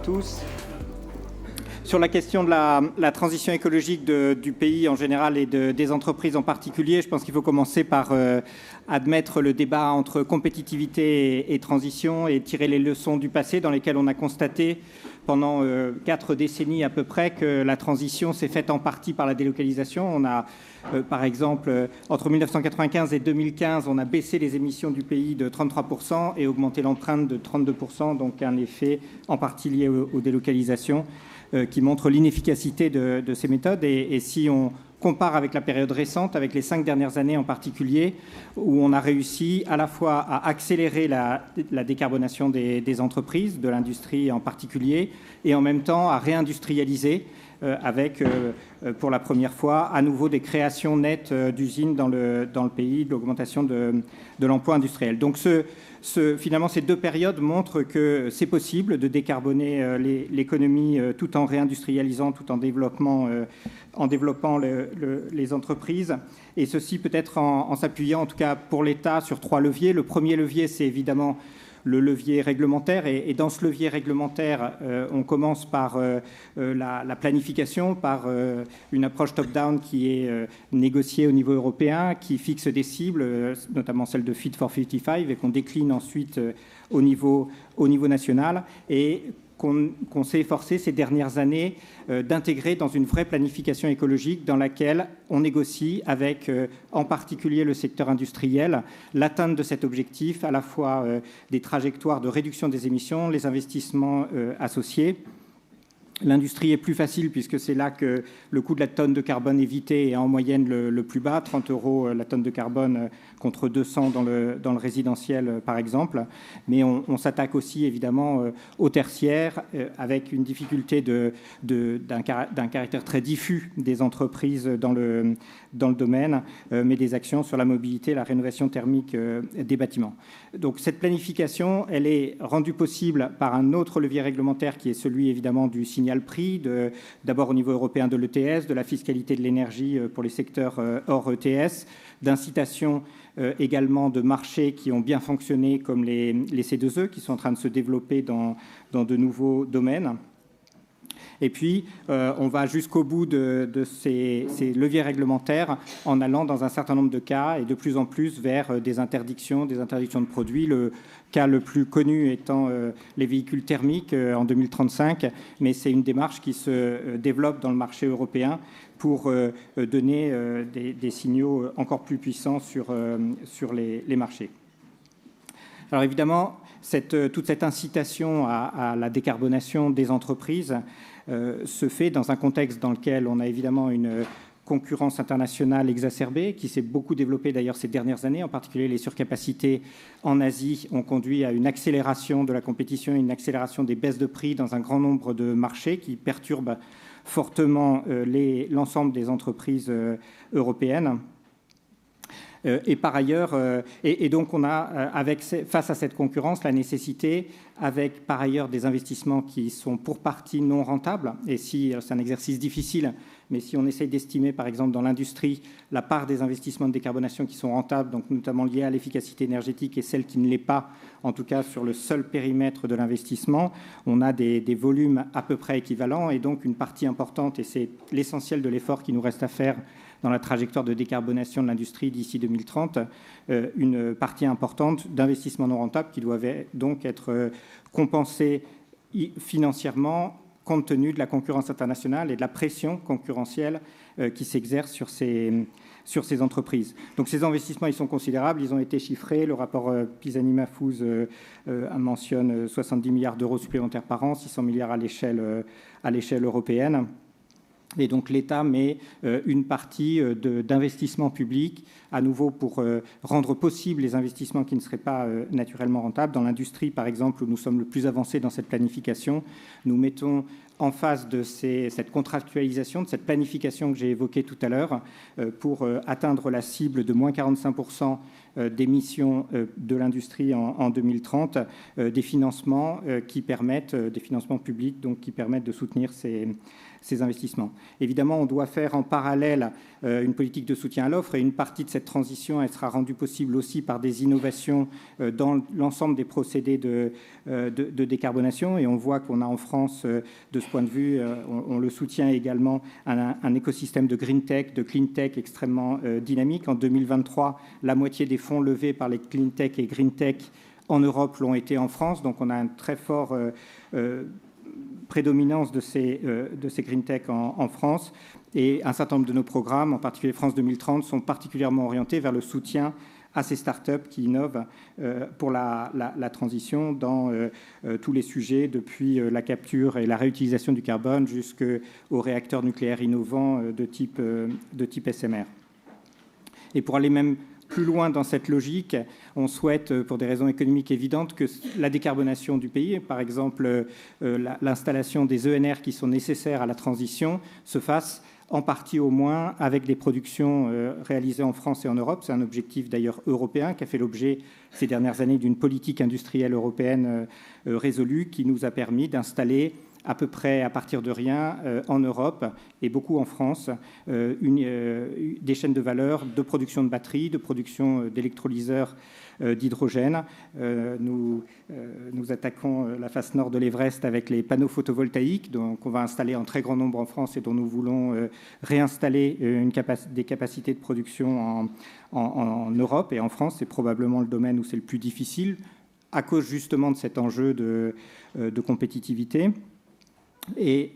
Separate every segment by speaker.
Speaker 1: tous. Sur la question de la transition écologique du pays en général et des entreprises en particulier, je pense qu'il faut commencer par admettre le débat entre compétitivité et transition et tirer les leçons du passé dans lesquelles on a constaté pendant 4 décennies à peu près que la transition s'est faite en partie par la délocalisation. On a, par exemple, entre 1995 et 2015, on a baissé les émissions du pays de 33% et augmenté l'empreinte de 32%, donc un effet en partie lié aux délocalisations qui montre l'inefficacité de ces méthodes. Et si on compare avec la période récente, avec les 5 dernières années en particulier, où on a réussi à la fois à accélérer la décarbonation des entreprises, de l'industrie en particulier, et en même temps à réindustrialiser avec, pour la première fois, à nouveau des créations nettes d'usines dans le pays, de l'augmentation de l'emploi industriel. Donc finalement, ces 2 périodes montrent que c'est possible de décarboner l'économie tout en réindustrialisant, tout en développant les entreprises. Et ceci peut-être en s'appuyant, en tout cas pour l'État, sur 3 leviers. Le premier levier, c'est évidemment le levier réglementaire. Et dans ce levier réglementaire, on commence par la planification, par une approche top-down qui est négociée au niveau européen, qui fixe des cibles, notamment celle de Fit for 55, et qu'on décline ensuite au niveau national. Et qu'on s'est efforcé ces dernières années d'intégrer dans une vraie planification écologique dans laquelle on négocie avec, en particulier le secteur industriel, l'atteinte de cet objectif, à la fois des trajectoires de réduction des émissions, les investissements associés. L'industrie est plus facile puisque c'est là que le coût de la tonne de carbone évitée est en moyenne le plus bas, 30 € la tonne de carbone contre 200 dans le résidentiel par exemple. Mais on s'attaque aussi évidemment au tertiaire avec une difficulté d'un caractère très diffus des entreprises dans le domaine, mais des actions sur la mobilité, la rénovation thermique des bâtiments. Donc cette planification, elle est rendue possible par un autre levier réglementaire qui est celui évidemment du signal prix, d'abord au niveau européen de l'ETS, de la fiscalité de l'énergie pour les secteurs hors ETS, d'incitation également de marchés qui ont bien fonctionné comme les C2E qui sont en train de se développer dans de nouveaux domaines. Et puis, on va jusqu'au bout de ces leviers réglementaires en allant dans un certain nombre de cas et de plus en plus vers des interdictions de produits. Le cas le plus connu étant les véhicules thermiques en 2035, mais c'est une démarche qui se développe dans le marché européen pour donner des signaux encore plus puissants sur les marchés. Alors évidemment, toute cette incitation à la décarbonation des entreprises se fait dans un contexte dans lequel on a évidemment une concurrence internationale exacerbée qui s'est beaucoup développée d'ailleurs ces dernières années. En particulier, les surcapacités en Asie ont conduit à une accélération de la compétition, une accélération des baisses de prix dans un grand nombre de marchés qui perturbent fortement l'ensemble des entreprises européennes. Et par ailleurs, et donc on a, face à cette concurrence, la nécessité, avec par ailleurs des investissements qui sont pour partie non rentables, et si c'est un exercice difficile, mais si on essaye d'estimer par exemple dans l'industrie la part des investissements de décarbonation qui sont rentables, donc notamment liés à l'efficacité énergétique et celle qui ne l'est pas, en tout cas sur le seul périmètre de l'investissement, on a des volumes à peu près équivalents et donc une partie importante, et c'est l'essentiel de l'effort qui nous reste à faire dans la trajectoire de décarbonation de l'industrie d'ici 2030, une partie importante d'investissements non rentables qui doivent donc être compensés financièrement compte tenu de la concurrence internationale et de la pression concurrentielle qui s'exerce sur ces entreprises. Donc ces investissements, ils sont considérables, ils ont été chiffrés. Le rapport Pisani-Mahfouz mentionne 70 milliards d'euros supplémentaires par an, 600 milliards à l'échelle européenne. Et donc l'État met une partie d'investissement public, à nouveau pour rendre possible les investissements qui ne seraient pas naturellement rentables. Dans l'industrie, par exemple, où nous sommes le plus avancés dans cette planification, nous mettons en face de cette contractualisation, de cette planification que j'ai évoquée tout à l'heure, pour atteindre la cible de moins 45% d'émissions de l'industrie en 2030, des financements qui permettent, des financements publics donc, qui permettent de soutenir ces investissements. Évidemment, on doit faire en parallèle une politique de soutien à l'offre et une partie de cette transition, elle sera rendue possible aussi par des innovations dans l'ensemble des procédés de décarbonation. Et on voit qu'on a en France, de ce point de vue, on le soutient également, un écosystème de green tech, de clean tech extrêmement dynamique. En 2023, la moitié des fonds levés par les clean tech et green tech en Europe l'ont été en France. Donc on a un très fort prédominance de ces green tech en France, et un certain nombre de nos programmes, en particulier France 2030, sont particulièrement orientés vers le soutien à ces startups qui innovent pour la transition dans tous les sujets, depuis la capture et la réutilisation du carbone jusqu'aux réacteurs nucléaires innovants de type SMR. Et pour aller même plus loin dans cette logique, on souhaite, pour des raisons économiques évidentes, que la décarbonation du pays, par exemple l'installation des ENR qui sont nécessaires à la transition, se fasse en partie au moins avec des productions réalisées en France et en Europe. C'est un objectif d'ailleurs européen qui a fait l'objet ces dernières années d'une politique industrielle européenne résolue qui nous a permis d'installer à peu près à partir de rien en Europe et beaucoup en France, des chaînes de valeur de production de batteries, de production d'électrolyseurs d'hydrogène. Nous attaquons la face nord de l'Everest avec les panneaux photovoltaïques qu'on va installer en très grand nombre en France et dont nous voulons réinstaller des capacités de production en Europe et en France. C'est probablement le domaine où c'est le plus difficile à cause justement de cet enjeu de compétitivité. Et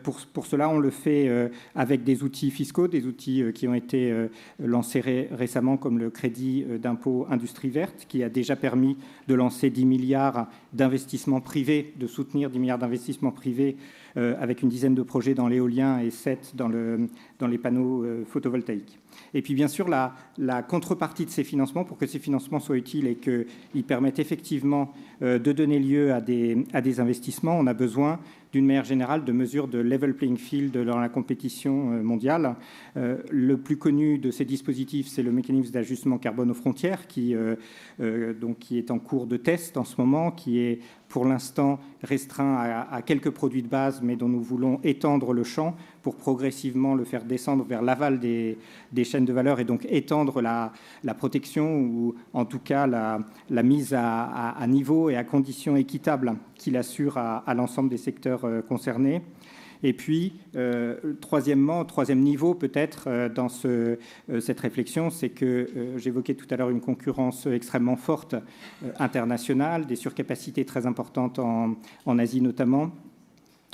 Speaker 1: pour cela, on le fait avec des outils fiscaux, des outils qui ont été lancés récemment, comme le crédit d'impôt industrie verte, qui a déjà permis de lancer 10 milliards d'investissements privés, de soutenir 10 milliards d'investissements privés avec une dizaine de projets dans l'éolien et 7 dans les panneaux photovoltaïques. Et puis, bien sûr, la contrepartie de ces financements, pour que ces financements soient utiles et qu'ils permettent effectivement de donner lieu à des investissements, on a besoin, d'une manière générale, de mesures de level playing field dans la compétition mondiale. Le plus connu de ces dispositifs, c'est le mécanisme d'ajustement carbone aux frontières, qui est en cours de test en ce moment, qui est pour l'instant restreint à quelques produits de base, mais dont nous voulons étendre le champ pour progressivement le faire descendre vers l'aval des chaînes de valeur et donc étendre la protection ou en tout cas la mise à niveau et à conditions équitables qu'il assure à l'ensemble des secteurs concernés. Et puis, troisième niveau peut-être dans cette réflexion, c'est que j'évoquais tout à l'heure une concurrence extrêmement forte internationale, des surcapacités très importantes en Asie notamment.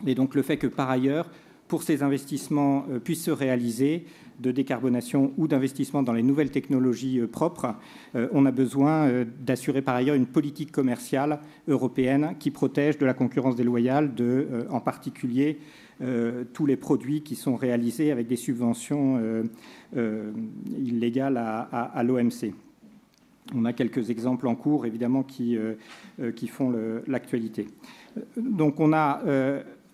Speaker 1: Et donc le fait que par ailleurs, pour ces investissements puissent se réaliser de décarbonation ou d'investissement dans les nouvelles technologies propres, on a besoin d'assurer par ailleurs une politique commerciale européenne qui protège de la concurrence déloyale en particulier tous les produits qui sont réalisés avec des subventions illégales à l'OMC. On a quelques exemples en cours, évidemment, qui font l'actualité. Donc on a,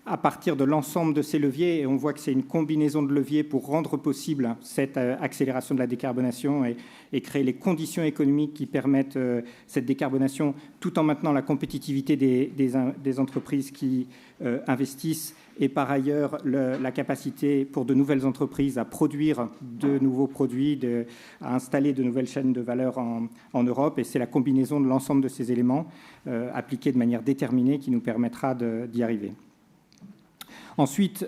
Speaker 1: à partir de l'ensemble de ces leviers, et on voit que c'est une combinaison de leviers pour rendre possible cette accélération de la décarbonation et créer les conditions économiques qui permettent cette décarbonation, tout en maintenant la compétitivité des entreprises qui investissent, et par ailleurs la capacité pour de nouvelles entreprises à produire de nouveaux produits, à installer de nouvelles chaînes de valeur en Europe. Et c'est la combinaison de l'ensemble de ces éléments appliqués de manière déterminée qui nous permettra d'y arriver. Ensuite,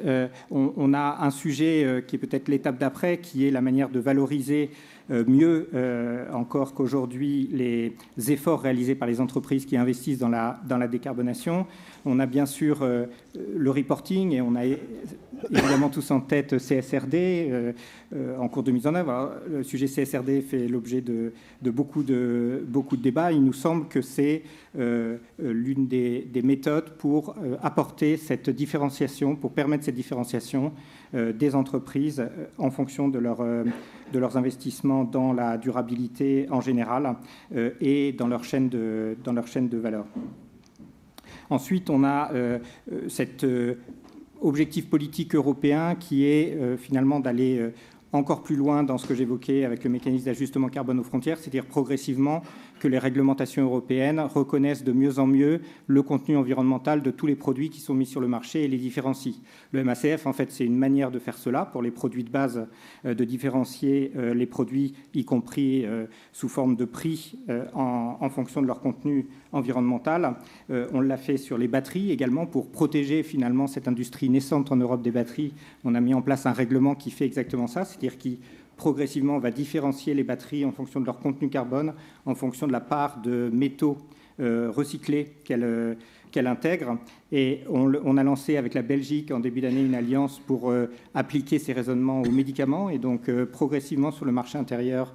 Speaker 1: on a un sujet qui est peut-être l'étape d'après, qui est la manière de valoriser mieux encore qu'aujourd'hui les efforts réalisés par les entreprises qui investissent dans la décarbonation. On a bien sûr le reporting et on a évidemment tous en tête CSRD en cours de mise en œuvre. Alors, le sujet CSRD fait l'objet de beaucoup de débats. Il nous semble que c'est l'une des méthodes pour apporter cette différenciation, pour permettre cette différenciation des entreprises en fonction de leurs investissements dans la durabilité en général et dans leur chaîne de valeur. Ensuite, on a cette objectif politique européen qui est finalement d'aller encore plus loin dans ce que j'évoquais avec le mécanisme d'ajustement carbone aux frontières, c'est-à-dire progressivement que les réglementations européennes reconnaissent de mieux en mieux le contenu environnemental de tous les produits qui sont mis sur le marché et les différencient. Le MACF, en fait, c'est une manière de faire cela pour les produits de base, de différencier les produits, y compris sous forme de prix en fonction de leur contenu environnemental. On l'a fait sur les batteries également pour protéger finalement cette industrie naissante en Europe des batteries. On a mis en place un règlement qui fait exactement ça, c'est-à-dire qui progressivement va différencier les batteries en fonction de leur contenu carbone, en fonction de la part de métaux recyclés qu'elle intègre. Et on a lancé avec la Belgique en début d'année une alliance pour appliquer ces raisonnements aux médicaments et donc progressivement sur le marché intérieur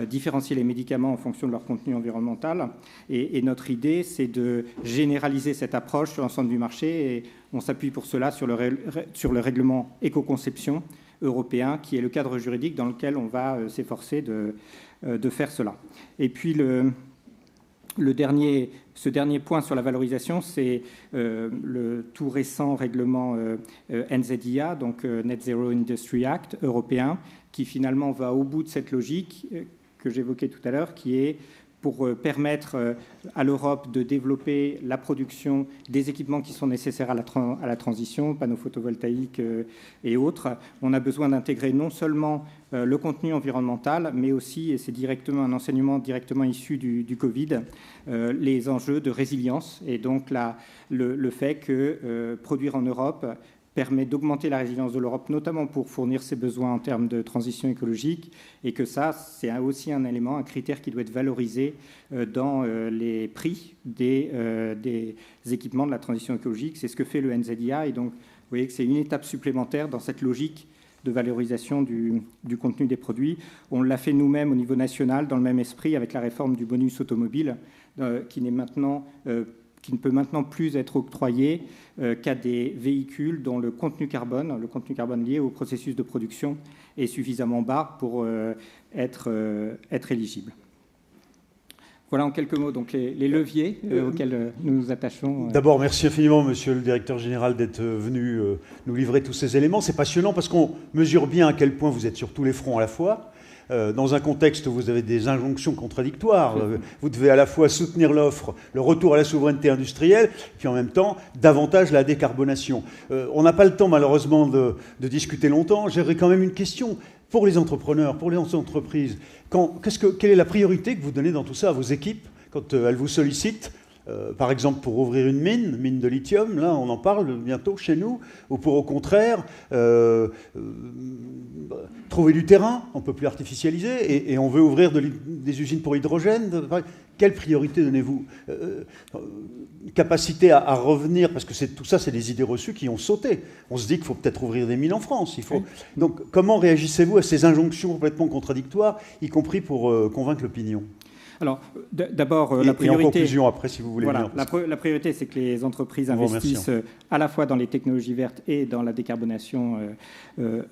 Speaker 1: différencier les médicaments en fonction de leur contenu environnemental. Et notre idée, c'est de généraliser cette approche sur l'ensemble du marché et on s'appuie pour cela sur le règlement éco-conception européen, qui est le cadre juridique dans lequel on va s'efforcer de faire cela. Et puis ce dernier point sur la valorisation, c'est le tout récent règlement NZIA, donc Net Zero Industry Act européen, qui finalement va au bout de cette logique que j'évoquais tout à l'heure, qui est pour permettre à l'Europe de développer la production des équipements qui sont nécessaires à la transition, panneaux photovoltaïques et autres. On a besoin d'intégrer non seulement le contenu environnemental, mais aussi, et c'est directement un enseignement directement issu du Covid, les enjeux de résilience et donc le fait que produire en Europe permet d'augmenter la résilience de l'Europe, notamment pour fournir ses besoins en termes de transition écologique, et que ça, c'est aussi un élément, un critère qui doit être valorisé dans les prix des équipements de la transition écologique. C'est ce que fait le NZIA, et donc vous voyez que c'est une étape supplémentaire dans cette logique de valorisation du contenu des produits. On l'a fait nous-mêmes au niveau national, dans le même esprit, avec la réforme du bonus automobile, qui ne peut maintenant plus être octroyé qu'à des véhicules dont le contenu carbone lié au processus de production est suffisamment bas pour être éligible. Voilà en quelques mots donc les leviers auxquels nous nous attachons.
Speaker 2: D'abord, merci infiniment, monsieur le directeur général, d'être venu nous livrer tous ces éléments. C'est passionnant parce qu'on mesure bien à quel point vous êtes sur tous les fronts à la fois. Dans un contexte où vous avez des injonctions contradictoires. Vous devez à la fois soutenir l'offre, le retour à la souveraineté industrielle, puis en même temps, davantage la décarbonation. On n'a pas le temps, malheureusement, de discuter longtemps. J'aurais quand même une question. Pour les entrepreneurs, pour les entreprises, quelle est la priorité que vous donnez dans tout ça à vos équipes quand elles vous sollicitent ? Par exemple, pour ouvrir une mine de lithium, là on en parle bientôt chez nous, ou pour au contraire trouver du terrain, on ne peut plus artificialiser, et on veut ouvrir des usines pour hydrogène. Quelle priorité donnez-vous ? Capacité à revenir, parce que tout ça, c'est des idées reçues qui ont sauté. On se dit qu'il faut peut-être ouvrir des mines en France. Donc comment réagissez-vous à ces injonctions complètement contradictoires, y compris pour convaincre l'opinion ?
Speaker 1: Alors, d'abord, la priorité...
Speaker 2: Et en conclusion, après, si vous voulez
Speaker 1: voilà,
Speaker 2: venir.
Speaker 1: la priorité, c'est que les entreprises investissent à la fois dans les technologies vertes et dans la décarbonation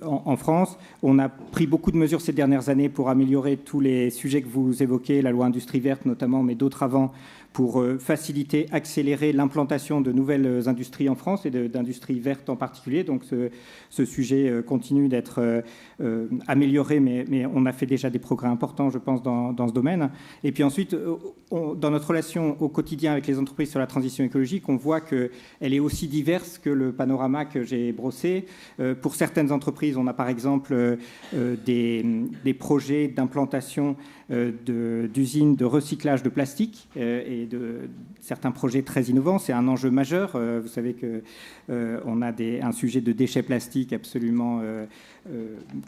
Speaker 1: en France. On a pris beaucoup de mesures ces dernières années pour améliorer tous les sujets que vous évoquez, la loi industrie verte notamment, mais d'autres avant, pour faciliter, accélérer l'implantation de nouvelles industries en France et d'industries vertes en particulier. Donc ce sujet continue d'être amélioré, mais on a fait déjà des progrès importants, je pense, dans ce domaine. Et puis ensuite, dans notre relation au quotidien avec les entreprises sur la transition écologique, on voit qu'elle est aussi diverse que le panorama que j'ai brossé. Pour certaines entreprises, on a par exemple des projets d'implantation d'usines de recyclage de plastique et de certains projets très innovants. C'est un enjeu majeur. Vous savez qu'on a un sujet de déchets plastiques absolument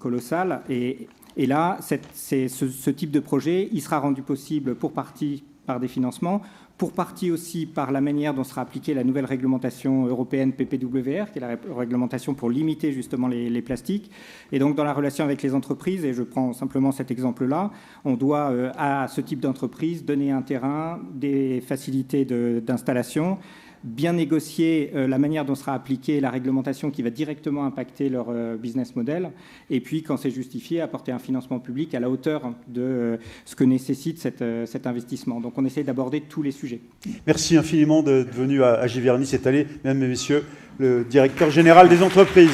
Speaker 1: colossal. Et là, ce type de projet, il sera rendu possible pour partie par des financements, pour partie aussi par la manière dont sera appliquée la nouvelle réglementation européenne PPWR, qui est la réglementation pour limiter justement les plastiques. Et donc, dans la relation avec les entreprises, et je prends simplement cet exemple-là, on doit à ce type d'entreprise donner un terrain, des facilités d'installation, bien négocier la manière dont sera appliquée la réglementation qui va directement impacter leur business model, et puis, quand c'est justifié, apporter un financement public à la hauteur de ce que nécessite cet investissement. Donc on essaie d'aborder tous les sujets.
Speaker 2: Merci infiniment d'être venu à Giverny cette année, mesdames et messieurs, le directeur général des entreprises.